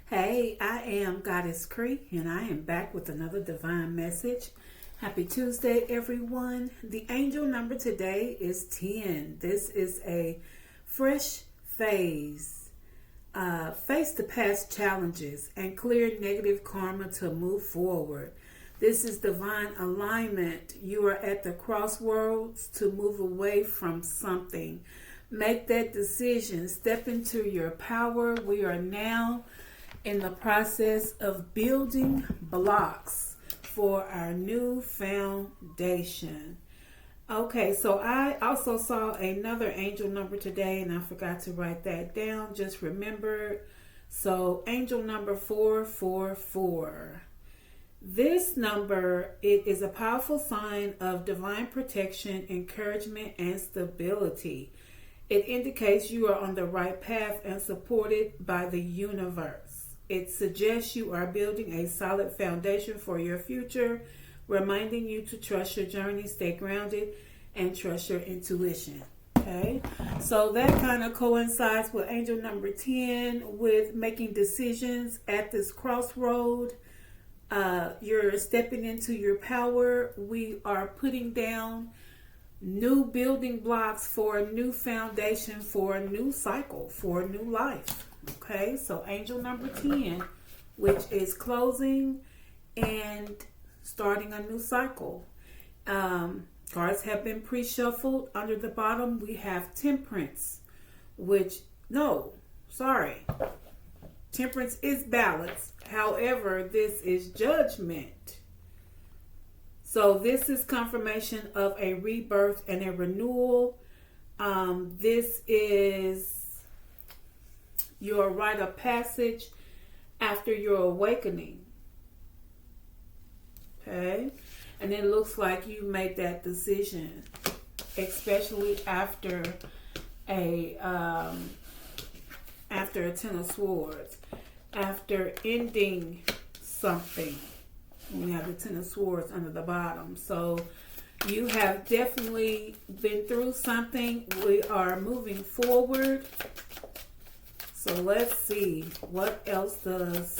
Hey, I am Goddess Cree, and I am back with another divine message. Happy Tuesday, everyone. The angel number today is 10. This is a fresh phase. Face the past challenges and clear negative karma to move forward. This is divine alignment. You are at the crossroads to move away from something. Make that decision. Step into your power. We are now in the process of building blocks for our new foundation. Okay, so I also saw another angel number today and I forgot to write that down. Just remember. So angel number 444. This number, it is a powerful sign of divine protection, encouragement, and stability. It indicates you are on the right path and supported by the universe. It suggests you are building a solid foundation for your future, reminding you to trust your journey, stay grounded, and trust your intuition. Okay, so that kind of coincides with angel number 10 with making decisions at this crossroad. You're stepping into your power. We are putting down new building blocks for a new foundation, for a new cycle, for a new life. Okay, so angel number 10, which is closing and starting a new cycle. Cards have been pre-shuffled. Under the bottom, we have Temperance, Temperance is balance. However, this is Judgment. So this is confirmation of a rebirth and a renewal. This is your rite of passage after your awakening. Okay? And it looks like you made that decision, especially after a Ten of Swords, after ending something. We have the Ten of Swords under the bottom. So you have definitely been through something. We are moving forward. So let's see, what else does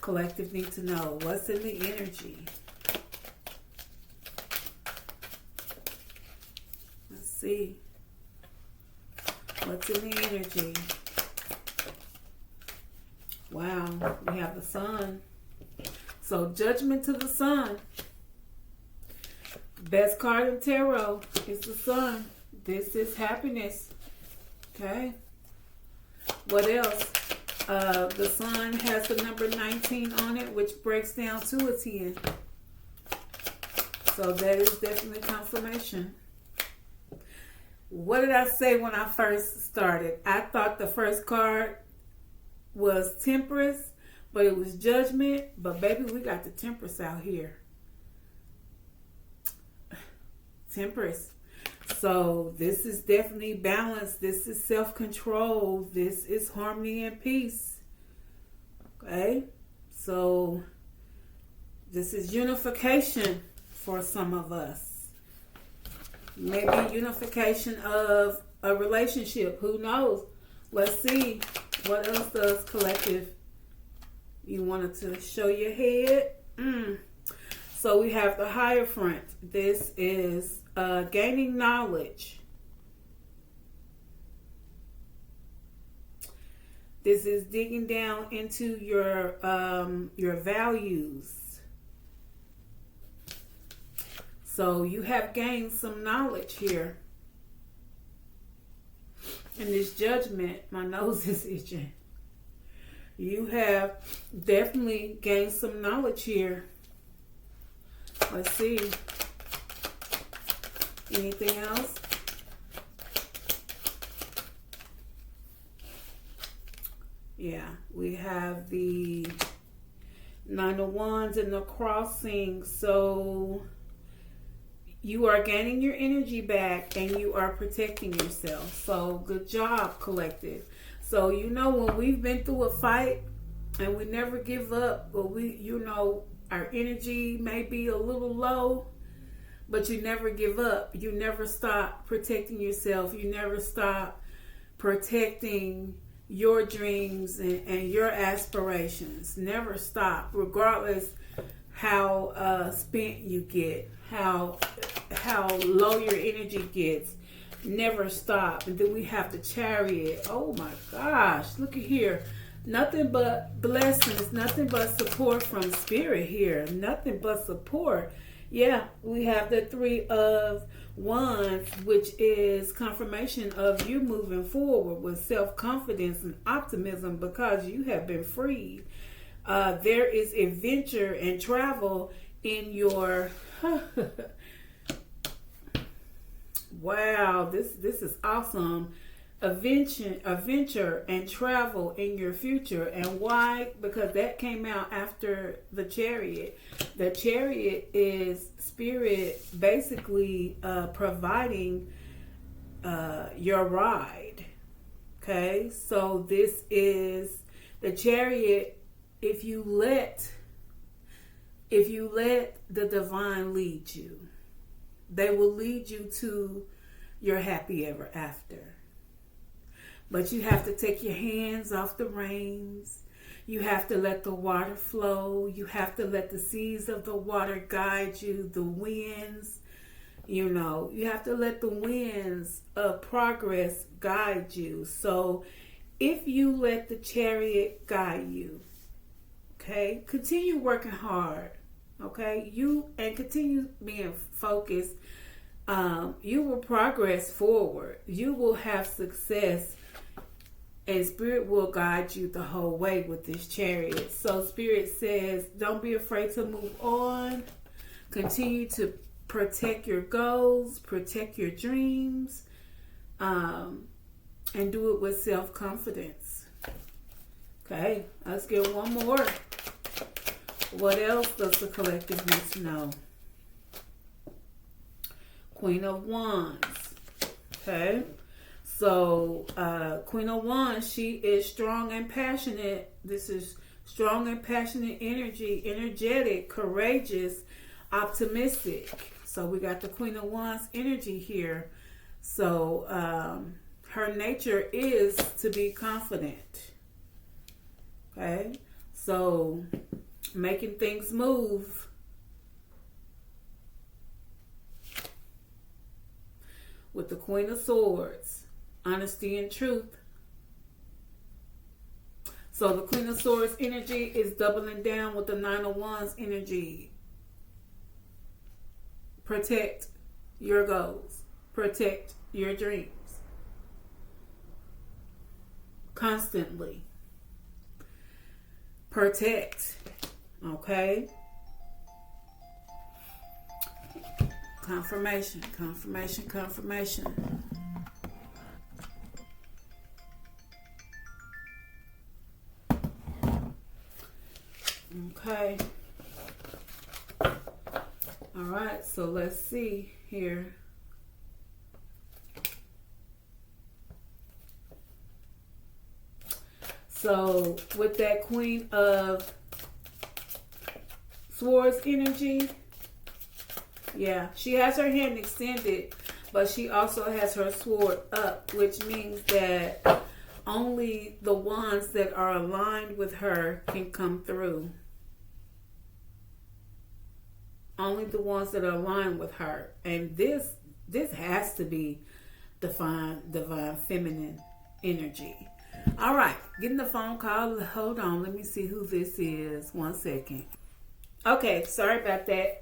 collective need to know? What's in the energy? Let's see. What's in the energy? Wow, we have the Sun. So Judgment to the Sun. Best card in tarot is the Sun. This is happiness. Okay. What else? The Sun has the number 19 on it, which breaks down to a 10. So that is definitely confirmation. What did I say when I first started? I thought the first card was Temperance, but it was Judgment. But baby, we got the Temperance out here. Temperance. So this is definitely balance. This is self-control. This is harmony and peace. Okay? So this is unification for some of us. Maybe unification of a relationship. Who knows? Let's see. What else does collective? You wanted to show your head? So we have the Hierophant. This is gaining knowledge. This is digging down into your values. So you have gained some knowledge here. In this Judgment, my nose is itching. You have definitely gained some knowledge here. Let's see. Anything else? Yeah, we have the Nine of Wands and the crossing. So you are gaining your energy back and you are protecting yourself. So good job, collective. So you know, when we've been through a fight and we never give up, but our energy may be a little low, but you never give up. You never stop protecting yourself. You never stop protecting your dreams and your aspirations. Never stop, regardless how spent you get, how low your energy gets. Never stop. And then we have the Chariot. Oh my gosh, look at here. Nothing but blessings, nothing but support from Spirit here. Nothing but support. Yeah, we have the Three of Wands, which is confirmation of you moving forward with self-confidence and optimism because you have been freed. There is adventure and travel in your... Wow, this is awesome. Adventure and travel in your future. And why? Because that came out after the Chariot. The Chariot is Spirit basically providing your ride. Okay, so this is the Chariot. If you let the divine lead you, they will lead you to your happy ever after. But you have to take your hands off the reins. You have to let the water flow. You have to let the seas of the water guide you. The winds, you have to let the winds of progress guide you. So if you let the Chariot guide you, okay, continue working hard, okay, and continue being focused. You will progress forward. You will have success. And Spirit will guide you the whole way with this Chariot. So Spirit says, don't be afraid to move on. Continue to protect your goals, protect your dreams, and do it with self-confidence. Okay, let's get one more. What else does the collective need to know? Queen of Wands. Okay. So, Queen of Wands, she is strong and passionate. This is strong and passionate energy, energetic, courageous, optimistic. So, we got the Queen of Wands energy here. So, her nature is to be confident. Okay? So, making things move. With the Queen of Swords. Honesty and truth. So the Queen of Swords energy is doubling down with the Nine of Wands energy. Protect your goals. Protect your dreams. Constantly. Protect. Okay? Confirmation, confirmation, confirmation. Okay. All right, so let's see here. So with that Queen of Swords energy, yeah, she has her hand extended, but she also has her sword up, which means that only the ones that are aligned with her can come through. Only the ones that are aligned with her. And this has to be divine feminine energy. All right, getting the phone call. Hold on, let me see who this is. 1 second. Okay, sorry about that.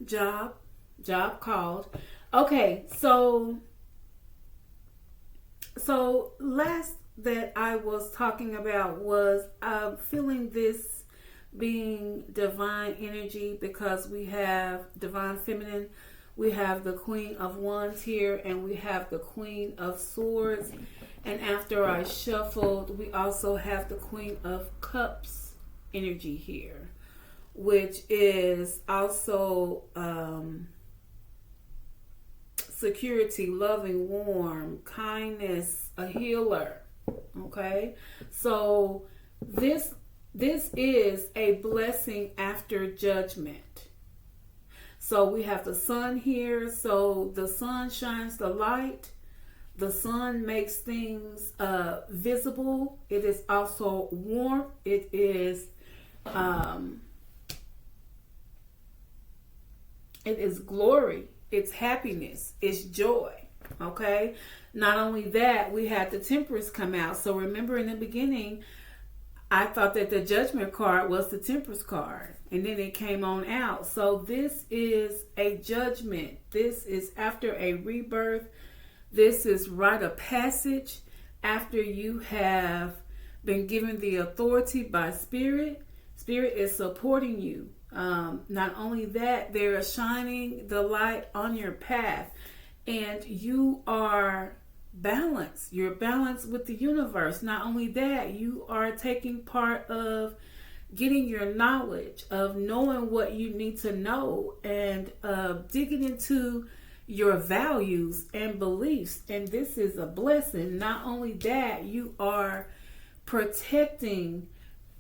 Job called. Okay, so last that I was talking about was feeling this being divine energy, because we have divine feminine, we have the Queen of Wands here, and we have the Queen of Swords. And after I shuffled, we also have the Queen of Cups energy here, which is also security, loving, warm, kindness, a healer. Okay, so this is a blessing after judgment. So we have the sun here. So the sun shines the light, The sun makes things visible. It is also warmth. It is glory. It's happiness. It's joy. Okay. Not only that, we had the Temperance come out. So remember, in the beginning, I thought that the Judgment card was the Temperance card, and then it came on out. So this is a judgment. This is after a rebirth. This is rite of passage after you have been given the authority by Spirit. Spirit is supporting you. Not only that, they're shining the light on your path, and you are balanced. You're balanced with the universe. Not only that, you are taking part of getting your knowledge, of knowing what you need to know, and digging into your values and beliefs. And this is a blessing. Not only that, you are protecting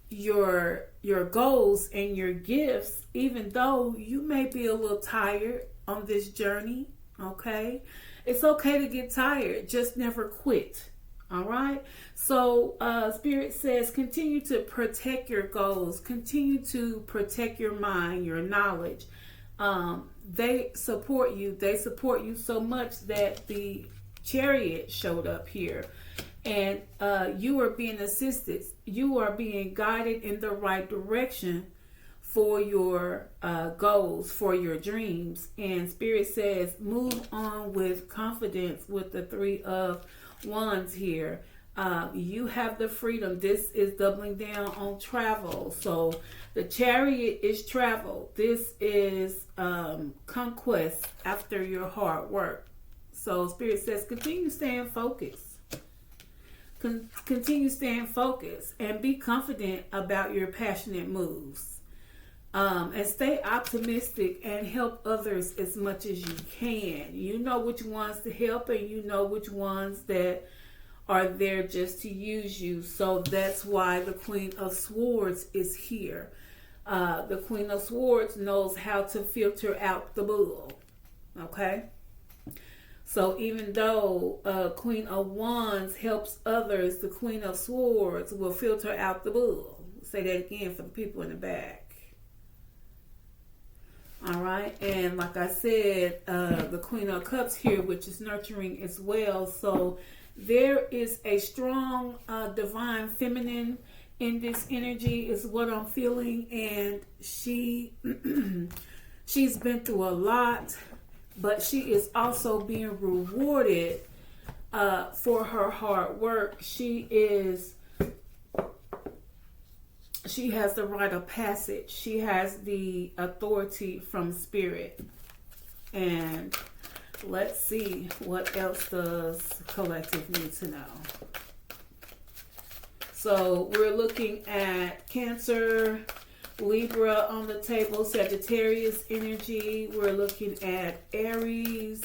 your goals and your gifts, even though you may be a little tired on this journey. Okay, it's okay to get tired, just never quit. All right. So Spirit says continue to protect your goals, continue to protect your mind, your knowledge. They support you. They support you so much that the Chariot showed up here, and you are being assisted. You are being guided in the right direction for your goals, for your dreams. And Spirit says move on with confidence with the Three of Wands here. You have the freedom. This is doubling down on travel. So the Chariot is travel. This is conquest after your hard work. So Spirit says continue staying focused. Continue staying focused and be confident about your passionate moves. And stay optimistic and help others as much as you can. You know which ones to help, and you know which ones that are there just to use you. So that's why the Queen of Swords is here. The Queen of Swords knows how to filter out the bull. Okay? So even though Queen of Wands helps others, the Queen of Swords will filter out the bull. Say that again for the people in the back. All right, and like I said, the Queen of Cups here, which is nurturing as well. So there is a strong divine feminine in this energy is what I'm feeling, and she's been through a lot, but she is also being rewarded for her hard work. She has the rite of passage. She has the authority from Spirit. And let's see what else does collective need to know. So we're looking at Cancer, Libra on the table, Sagittarius energy. We're looking at Aries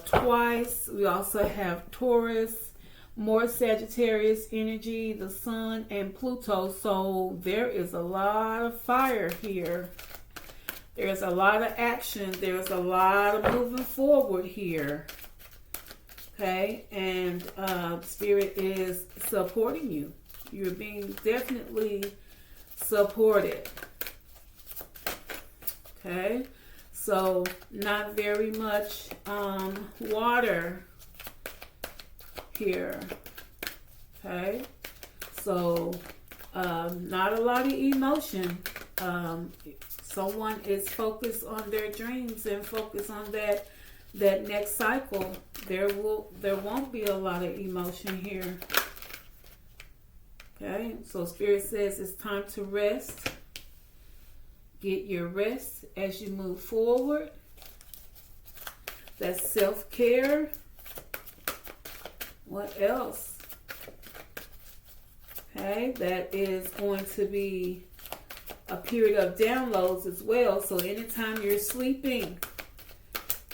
twice. We also have Taurus, more Sagittarius energy, the Sun, and Pluto. So there is a lot of fire here. There's a lot of action. There's a lot of moving forward here. Okay, and Spirit is supporting you. You're being definitely supported. Okay, so not very much water here. Okay, so not a lot of emotion. Someone is focused on their dreams and focused on that next cycle. There won't be a lot of emotion here. Okay, so Spirit says it's time to rest. Get your rest as you move forward. That's self-care. What else? Okay, that is going to be a period of downloads as well. So anytime you're sleeping,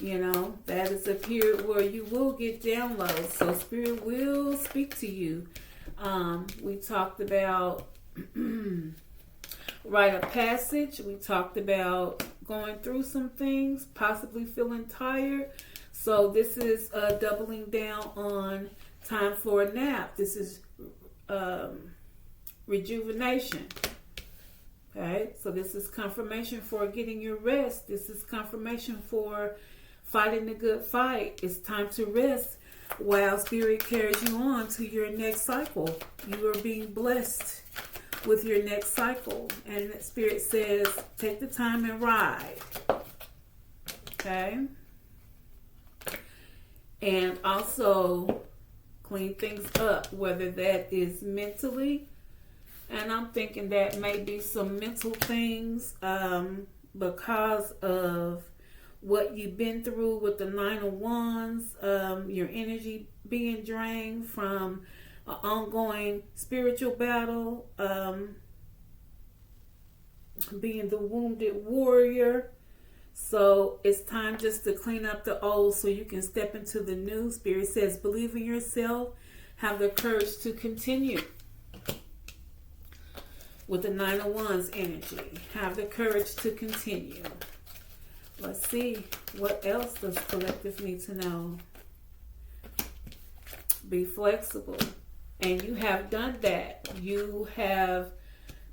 you know, that is a period where you will get downloads. So Spirit will speak to you. We talked about rite of passage. We talked about going through some things, possibly feeling tired. So this is doubling down on time for a nap. This is rejuvenation. Okay, so this is confirmation for getting your rest. This is confirmation for fighting the good fight. It's time to rest while Spirit carries you on to your next cycle. You are being blessed with your next cycle. And Spirit says, take the time and ride. Okay? And also clean things up, whether that is mentally. And I'm thinking that may be some mental things because of what you've been through with the Nine of Wands, your energy being drained from an ongoing spiritual battle, being the wounded warrior. So it's time just to clean up the old so you can step into the new. Spirit says, believe in yourself, have the courage to continue. With the Nine of Wands energy, have the courage to continue. Let's see, what else does collective need to know? Be flexible. And you have done that. You have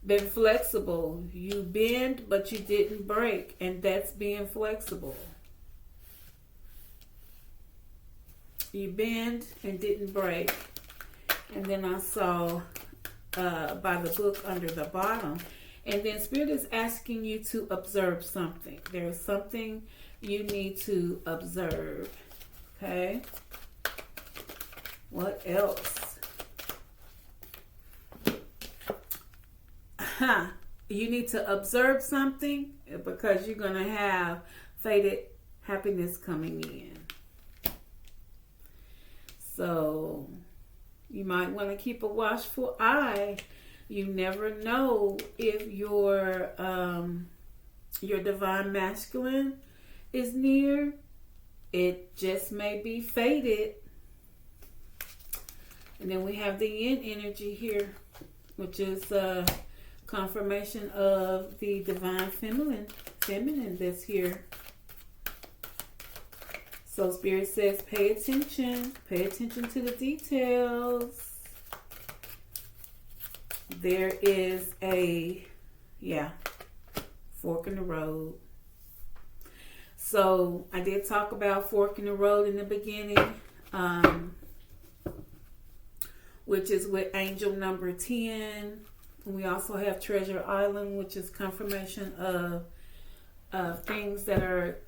been flexible. You bend, but you didn't break. And that's being flexible. You bend and didn't break. And then I saw by the book under the bottom. And then Spirit is asking you to observe something. There is something you need to observe. Okay? What else? You need to observe something because you're going to have faded happiness coming in. So you might want to keep a watchful eye. You never know if your divine masculine is near. It just may be faded. And then we have the yin energy here, which is confirmation of the divine feminine that's here. So Spirit says, pay attention to the details. There is a, fork in the road. So I did talk about fork in the road in the beginning, which is with angel number 10. We also have Treasure Island, which is confirmation of things that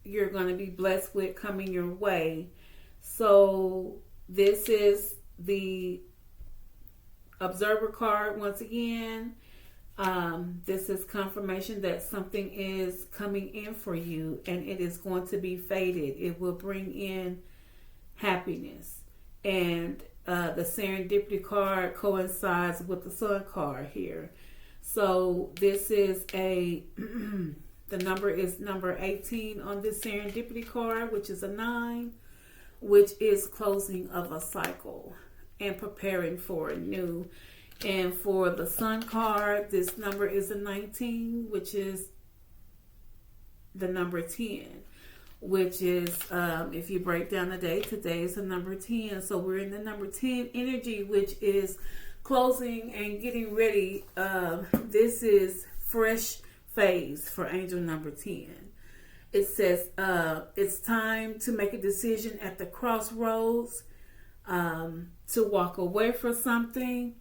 you're going to be blessed with coming your way. So this is the Observer card once again. This is confirmation that something is coming in for you and it is going to be faded. It will bring in happiness. And the Serendipity card coincides with the Sun card here. So this is the number is number 18 on this Serendipity card, which is a 9, which is closing of a cycle and preparing for a new. And for the Sun card, this number is a 19, which is the number 10, which is, if you break down the day, today is the number 10. So we're in the number 10 energy, which is closing and getting ready. This is fresh phase for angel number 10. It says it's time to make a decision at the crossroads, to walk away from something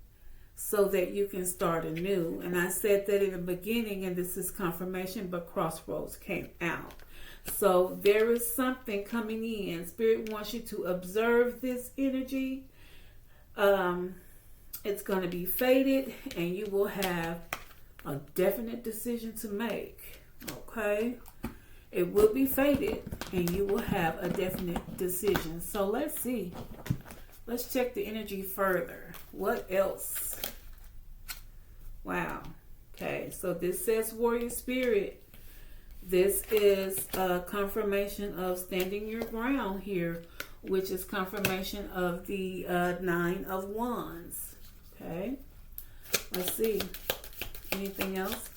so that you can start anew. And I said that in the beginning, and this is confirmation, but crossroads came out. So there is something coming in. Spirit wants you to observe this energy. It's going to be faded and you will have a definite decision to make. Okay? It will be faded and you will have a definite decision. So let's see. Let's check the energy further. What else? Wow. Okay, so this says Warrior Spirit. This is a confirmation of standing your ground here, which is confirmation of the 9 of Wands. Okay, let's see. Anything else?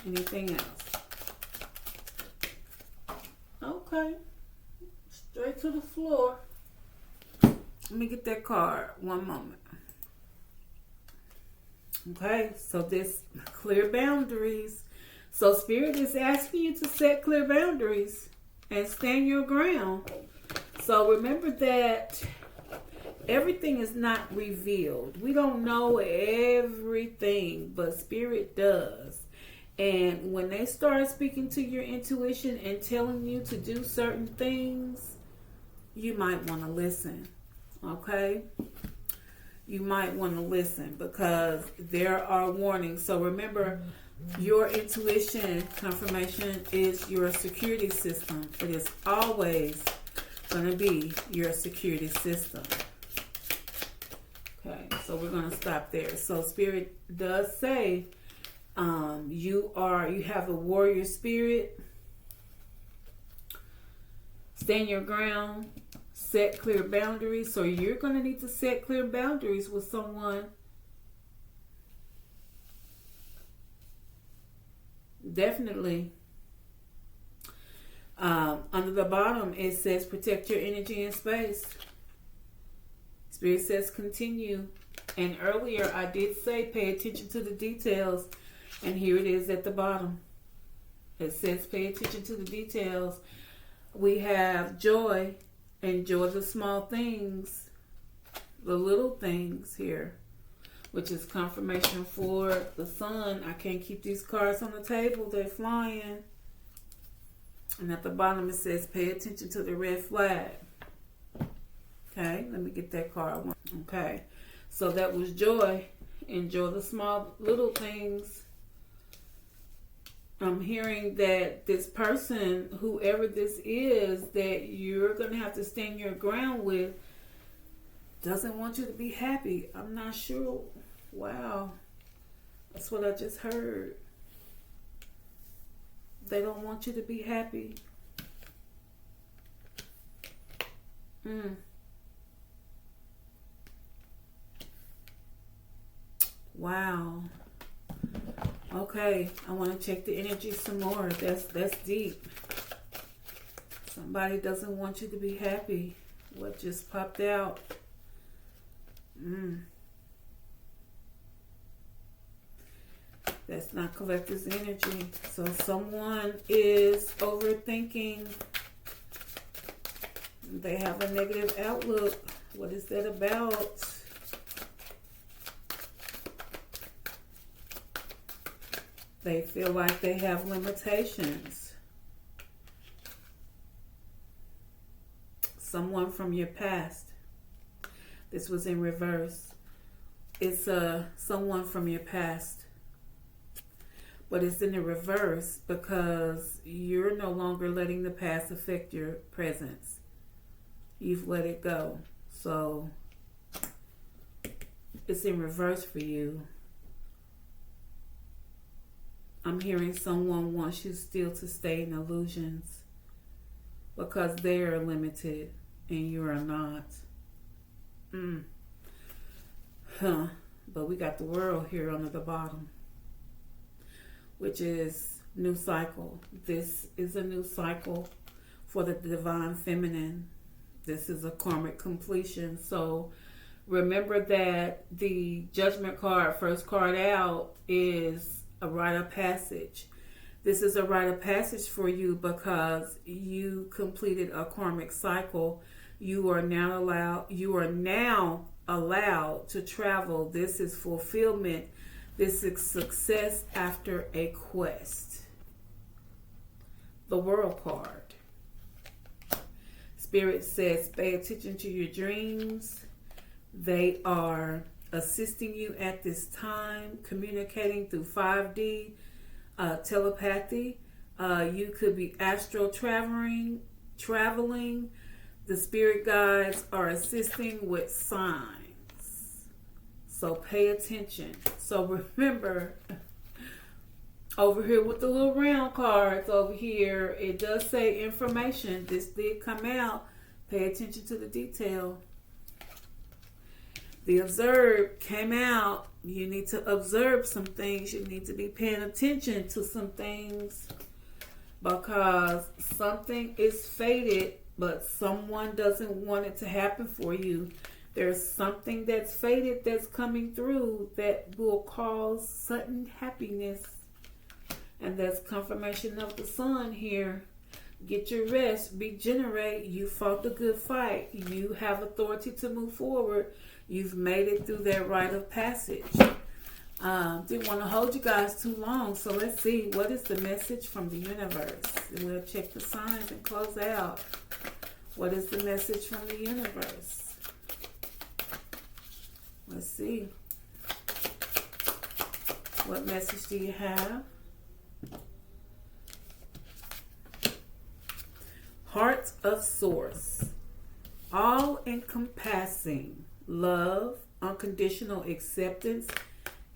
Anything else? Okay. Straight to the floor. Let me get that card. One moment. Okay, so this clear boundaries. So Spirit is asking you to set clear boundaries and stand your ground. So remember that everything is not revealed. We don't know everything, but Spirit does. And when they start speaking to your intuition and telling you to do certain things, you might want to listen. Okay? You might want to listen because there are warnings. So remember, your intuition confirmation is your security system. It is always going to be your security system. Okay, so we're going to stop there. So Spirit does say you have a warrior spirit. Stand your ground. Set clear boundaries. So you're going to need to set clear boundaries with someone. Definitely. Under the bottom, it says protect your energy and space. Spirit says continue. And earlier I did say pay attention to the details. And here it is at the bottom. It says pay attention to the details. We have joy. Enjoy the small things, the little things here, which is confirmation for the sun. I can't keep these cards on the table. They're flying. And at the bottom it says pay attention to the red flag. Okay, let me get that card. Okay, so that was joy. Enjoy the small little things. I'm hearing that this person, whoever this is, that you're going to have to stand your ground with, doesn't want you to be happy. I'm not sure. Wow. That's what I just heard. They don't want you to be happy. Wow. Okay, I want to check the energy some more. That's deep. Somebody doesn't want you to be happy. What just popped out? That's not collector's energy. So someone is overthinking. They have a negative outlook. What is that about? They feel like they have limitations. Someone from your past. This was in reverse. It's someone from your past. But it's in the reverse because you're no longer letting the past affect your presence. You've let it go. So it's in reverse for you. I'm hearing someone wants you still to stay in illusions because they are limited and you are not. But we got the world here under the bottom, which is new cycle. This is a new cycle for the divine feminine. This is a karmic completion. So remember that the judgment card, first card out, is a rite of passage. This is a rite of passage for you because you completed a karmic cycle. You are now allowed to travel. This is fulfillment. This is success after a quest. The World card. Spirit says pay attention to your dreams. They are assisting you at this time, communicating through 5D, telepathy. You could be astral traveling. The spirit guides are assisting with signs. So pay attention. So remember, over here with the little round cards over here, it does say information. This did come out. Pay attention to the detail. The observe came out. You need to observe some things. You need to be paying attention to some things because something is fated, but someone doesn't want it to happen for you. There's something that's fated that's coming through that will cause sudden happiness. And that's confirmation of the sun here. Get your rest, regenerate. You fought the good fight. You have authority to move forward. You've made it through that rite of passage. Didn't want to hold you guys too long, so let's see what is the message from the universe. We'll check the signs and close out. What is the message from the universe? Let's see. What message do you have? Heart of Source. All-encompassing love, unconditional acceptance,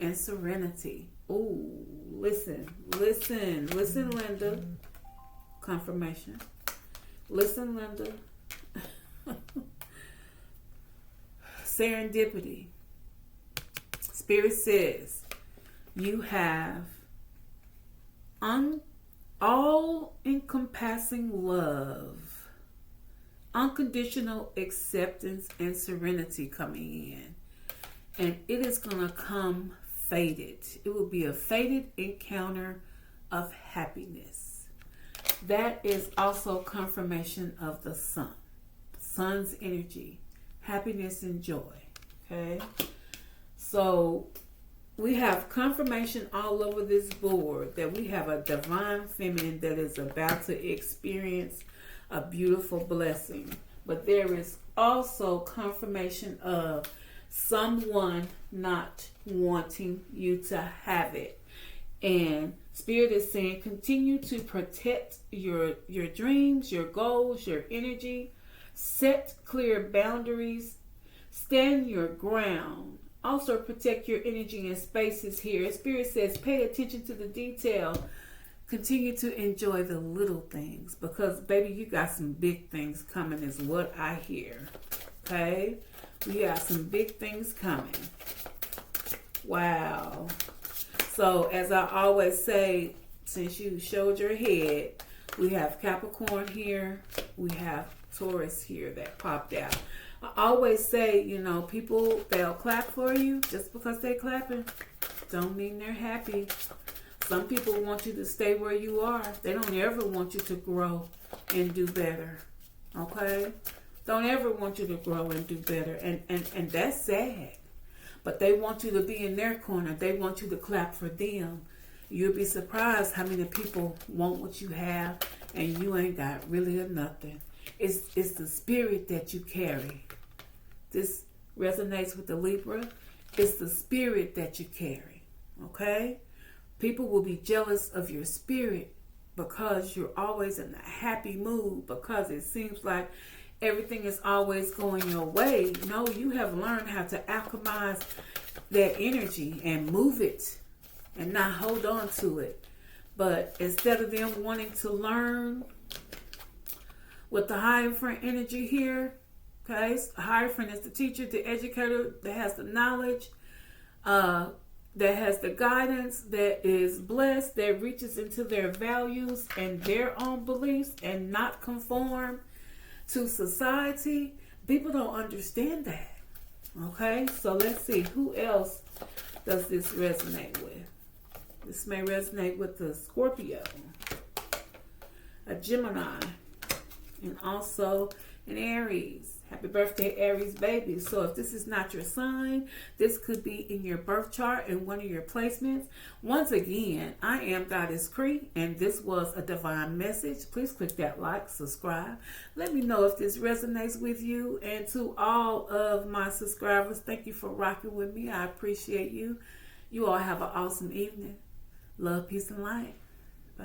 and serenity. Ooh, listen, Linda. Confirmation. Listen, Linda. Serendipity. Spirit says you have all-encompassing love, unconditional acceptance, and serenity coming in. And it is going to come fated. It will be a fated encounter of happiness. That is also confirmation of the sun. Sun's energy, happiness and joy. Okay? So we have confirmation all over this board that we have a divine feminine that is about to experience a beautiful blessing. But there is also confirmation of someone not wanting you to have it. And Spirit is saying continue to protect your dreams, your goals, your energy. Set clear boundaries. Stand your ground. Also protect your energy and spaces here. Spirit says pay attention to the detail. Continue to enjoy the little things because, baby, you got some big things coming is what I hear. Okay? We got some big things coming. Wow. So, as I always say, since you showed your head, we have Capricorn here. We have Taurus here that popped out. I always say, people, they'll clap for you just because they're clapping. Don't mean they're happy. Some people want you to stay where you are. They don't ever want you to grow and do better. Okay? Don't ever want you to grow and do better. And that's sad. But they want you to be in their corner. They want you to clap for them. You'll be surprised how many people want what you have and you ain't got really nothing. It's the spirit that you carry. This resonates with the Libra. It's the spirit that you carry. Okay? People will be jealous of your spirit because you're always in a happy mood because it seems like everything is always going your way. No, you have learned how to alchemize that energy and move it and not hold on to it. But instead of them wanting to learn with the Hierophant energy here, okay, Hierophant is the teacher, the educator that has the knowledge, that has the guidance, that is blessed, that reaches into their values and their own beliefs and not conform to society. People don't understand that. Okay, so let's see, who else does this resonate with? This may resonate with the Scorpio, a Gemini, and also an Aries. Happy birthday, Aries baby. So if this is not your sign, this could be in your birth chart in one of your placements. Once again, I am Goddess Cree, and this was a divine message. Please click that like, subscribe. Let me know if this resonates with you. And to all of my subscribers, thank you for rocking with me. I appreciate you. You all have an awesome evening. Love, peace, and light. Bye.